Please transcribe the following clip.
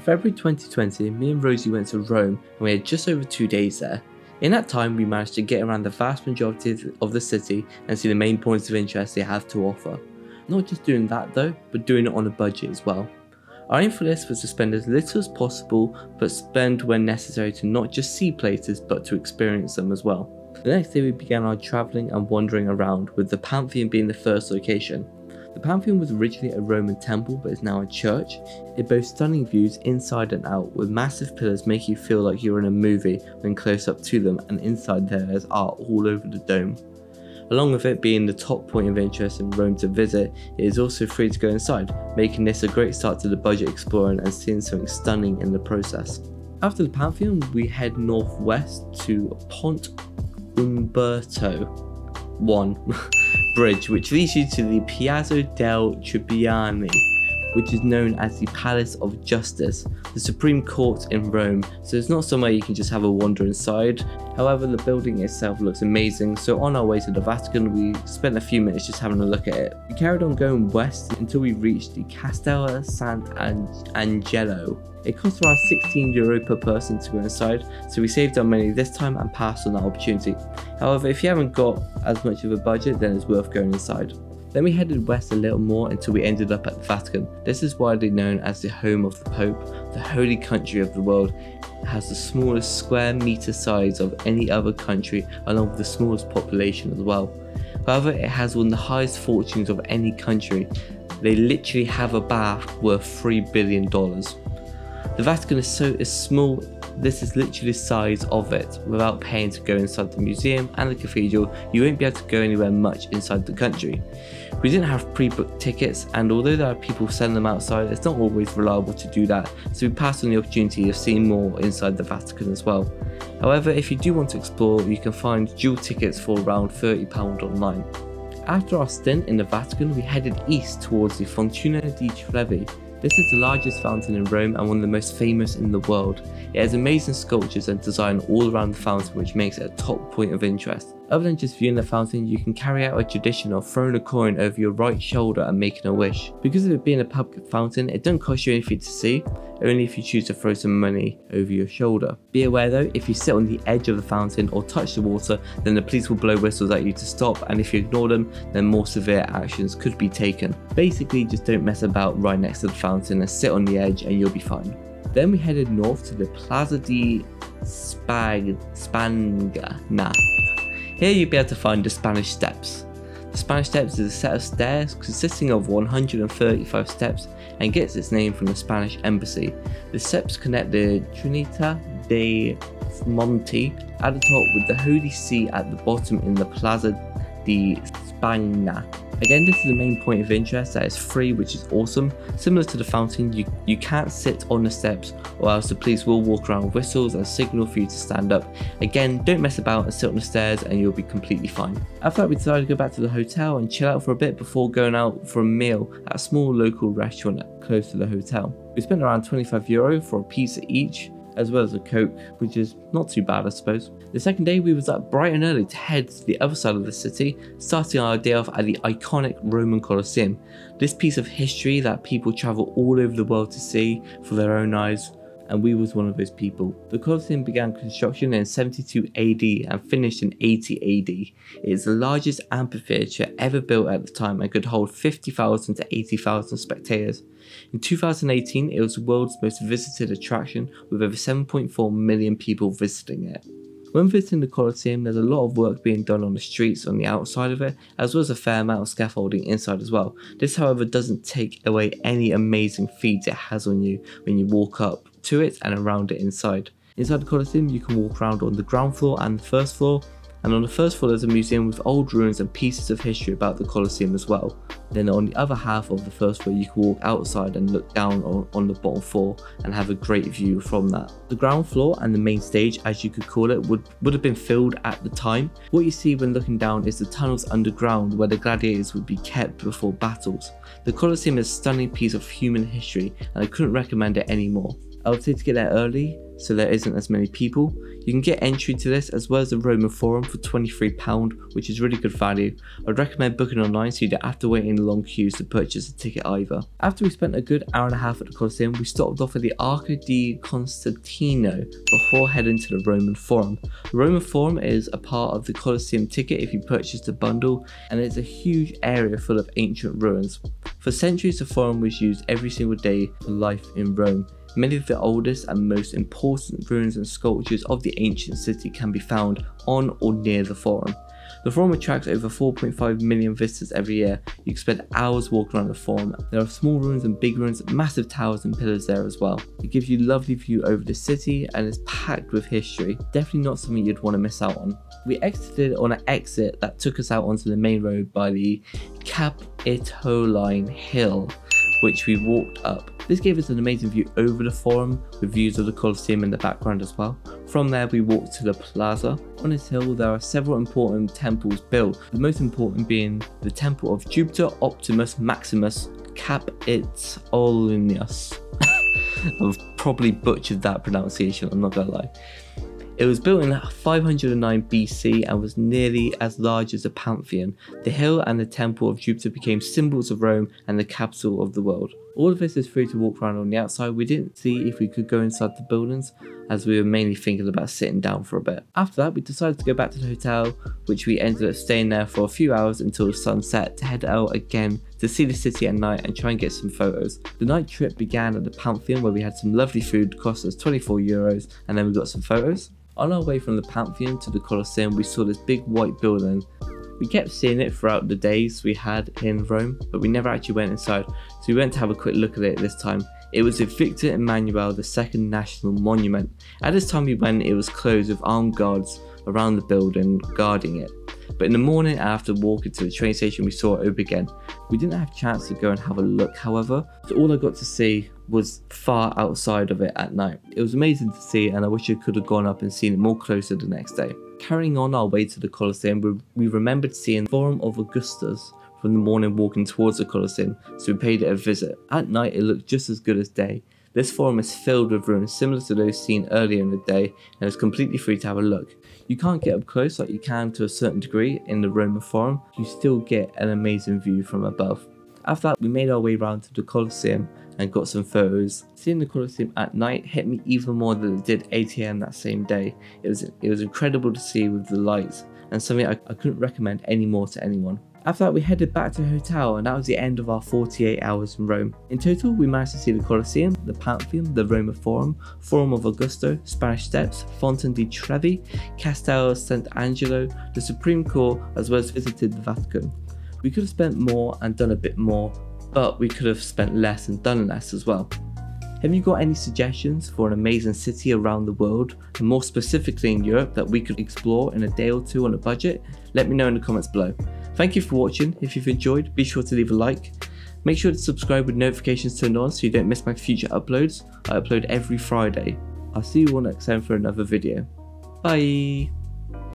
For February 2020, me and Rosie went to Rome and we had just over 2 days there. In that time, we managed to get around the vast majority of the city and see the main points of interest they have to offer. Not just doing that though, but doing it on a budget as well. Our aim for this was to spend as little as possible, but spend when necessary to not just see places, but to experience them as well. The next day we began our travelling and wandering around, with the Pantheon being the first location. The Pantheon was originally a Roman temple, but is now a church. It boasts stunning views inside and out, with massive pillars making you feel like you're in a movie when close up to them, and inside there is art all over the dome. Along with it being the top point of interest in Rome to visit, it is also free to go inside, making this a great start to the budget exploring and seeing something stunning in the process. After the Pantheon, we head northwest to Ponte Umberto I bridge, which leads you to the Piazza del Tribunali, which is known as the Palace of Justice, the Supreme Court in Rome, so it's not somewhere you can just have a wander inside. However, the building itself looks amazing, so on our way to the Vatican we spent a few minutes just having a look at it. We carried on going west until we reached the Castello Sant'Angelo. It cost around €16 per person to go inside, so we saved our money this time and passed on that opportunity. However, if you haven't got as much of a budget, then it's worth going inside. Then we headed west a little more until we ended up at the Vatican. This is widely known as the home of the Pope, the holy country of the world. It has the smallest square meter size of any other country, along with the smallest population as well. However, it has one of the highest fortunes of any country. They literally have a bath worth $3 billion. The Vatican is small. This is literally the size of it. Without paying to go inside the museum and the cathedral, you won't be able to go anywhere much inside the country. We didn't have pre-booked tickets, and although there are people selling them outside, it's not always reliable to do that, so we passed on the opportunity of seeing more inside the Vatican as well. However, if you do want to explore, you can find dual tickets for around £30 online. After our stint in the Vatican, we headed east towards the Fontana di Trevi. This is the largest fountain in Rome and one of the most famous in the world. It has amazing sculptures and design all around the fountain, which makes it a top point of interest. Other than just viewing the fountain, you can carry out a tradition of throwing a coin over your right shoulder and making a wish. Because of it being a public fountain, it doesn't cost you anything to see, only if you choose to throw some money over your shoulder. Be aware though, if you sit on the edge of the fountain or touch the water, then the police will blow whistles at you to stop, and if you ignore them, then more severe actions could be taken. Basically, just don't mess about right next to the fountain and sit on the edge and you'll be fine. Then we headed north to the Plaza di Spagna. Here you'll be able to find the Spanish Steps. The Spanish Steps is a set of stairs consisting of 135 steps and gets its name from the Spanish Embassy. The steps connect the Trinita dei Monti at the top with the Holy See at the bottom in the Plaza di Spagna. Again, this is the main point of interest that is free, which is awesome. Similar to the fountain, you can't sit on the steps or else the police will walk around with whistles and signal for you to stand up. Again, don't mess about and sit on the stairs and you'll be completely fine. After that, we decided to go back to the hotel and chill out for a bit before going out for a meal at a small local restaurant close to the hotel. We spent around €25 for a pizza each, as well as a Coke, which is not too bad I suppose. The second day we was up bright and early to head to the other side of the city, starting our day off at the iconic Roman Colosseum. This piece of history that people travel all over the world to see for their own eyes, and we was one of those people. The Colosseum began construction in 72 AD and finished in 80 AD. It is the largest amphitheatre ever built at the time and could hold 50,000 to 80,000 spectators. In 2018, it was the world's most visited attraction, with over 7.4 million people visiting it. When visiting the Colosseum, there's a lot of work being done on the streets on the outside of it, as well as a fair amount of scaffolding inside as well. This, however, doesn't take away any amazing feats it has on you when you walk up to it and around it inside. Inside the Colosseum, you can walk around on the ground floor and the first floor, and on the first floor there's a museum with old ruins and pieces of history about the Colosseum as well. Then on the other half of the first floor you can walk outside and look down on the bottom floor and have a great view from that. The ground floor and the main stage, as you could call it, would have been filled at the time. What you see when looking down is the tunnels underground where the gladiators would be kept before battles. The Colosseum is a stunning piece of human history and I couldn't recommend it anymore. I would say to get there early so there isn't as many people. You can get entry to this as well as the Roman Forum for £23, which is really good value. I'd recommend booking online so you don't have to wait in long queues to purchase a ticket either. After we spent a good hour and a half at the Colosseum, we stopped off at the Arco di Constantino before heading to the Roman Forum. The Roman Forum is a part of the Colosseum ticket if you purchase the bundle, and it's a huge area full of ancient ruins. For centuries, the Forum was used every single day for life in Rome. Many of the oldest and most important ruins and sculptures of the ancient city can be found on or near the Forum. The Forum attracts over 4.5 million visitors every year. You can spend hours walking around the Forum. There are small ruins and big ruins, massive towers and pillars there as well. It gives you a lovely view over the city and is packed with history. Definitely not something you'd want to miss out on. We exited on an exit that took us out onto the main road by the Capitoline Hill, which we walked up. This gave us an amazing view over the Forum with views of the Colosseum in the background as well. From there we walked to the plaza. On this hill there are several important temples built, the most important being the Temple of Jupiter Optimus Maximus Capitolinus. I've probably butchered that pronunciation, I'm not gonna lie. It was built in 509 BC and was nearly as large as a Pantheon. The hill and the Temple of Jupiter became symbols of Rome and the capital of the world. All of this is free to walk around on the outside. We didn't see if we could go inside the buildings as we were mainly thinking about sitting down for a bit. After that we decided to go back to the hotel, which we ended up staying there for a few hours until the sun set to head out again to see the city at night and try and get some photos. The night trip began at the Pantheon where we had some lovely food, cost us €24, and then we got some photos. On our way from the Pantheon to the Colosseum, we saw this big white building. We kept seeing it throughout the days we had in Rome, but we never actually went inside, so we went to have a quick look at it this time. It was the Victor Emmanuel II National Monument. At this time we went, it was closed with armed guards around the building guarding it. But in the morning after walking to the train station we saw it open again. We didn't have a chance to go and have a look however, so all I got to see was far outside of it at night. It was amazing to see and I wish I could have gone up and seen it more closer the next day. Carrying on our way to the Colosseum, we remembered seeing the Forum of Augustus from the morning walking towards the Colosseum, so we paid it a visit. At night it looked just as good as day. This forum is filled with ruins similar to those seen earlier in the day and is completely free to have a look. You can't get up close like you can to a certain degree in the Roman Forum, you still get an amazing view from above. After that we made our way around to the Colosseum and got some photos. Seeing the Colosseum at night hit me even more than it did 8 AM that same day. It was incredible to see with the lights and something I couldn't recommend any more to anyone. After that we headed back to the hotel and that was the end of our 48 hours in Rome. In total we managed to see the Colosseum, the Pantheon, the Roman Forum, Forum of Augusto, Spanish Steps, Fonte di Trevi, Castel Sant'Angelo, the Supreme Court, as well as visited the Vatican. We could have spent more and done a bit more, but we could have spent less and done less as well. Have you got any suggestions for an amazing city around the world, and more specifically in Europe, that we could explore in a day or two on a budget? Let me know in the comments below. Thank you for watching. If you've enjoyed, be sure to leave a like. Make sure to subscribe with notifications turned on so you don't miss my future uploads. I upload every Friday. I'll see you all next time for another video. Bye!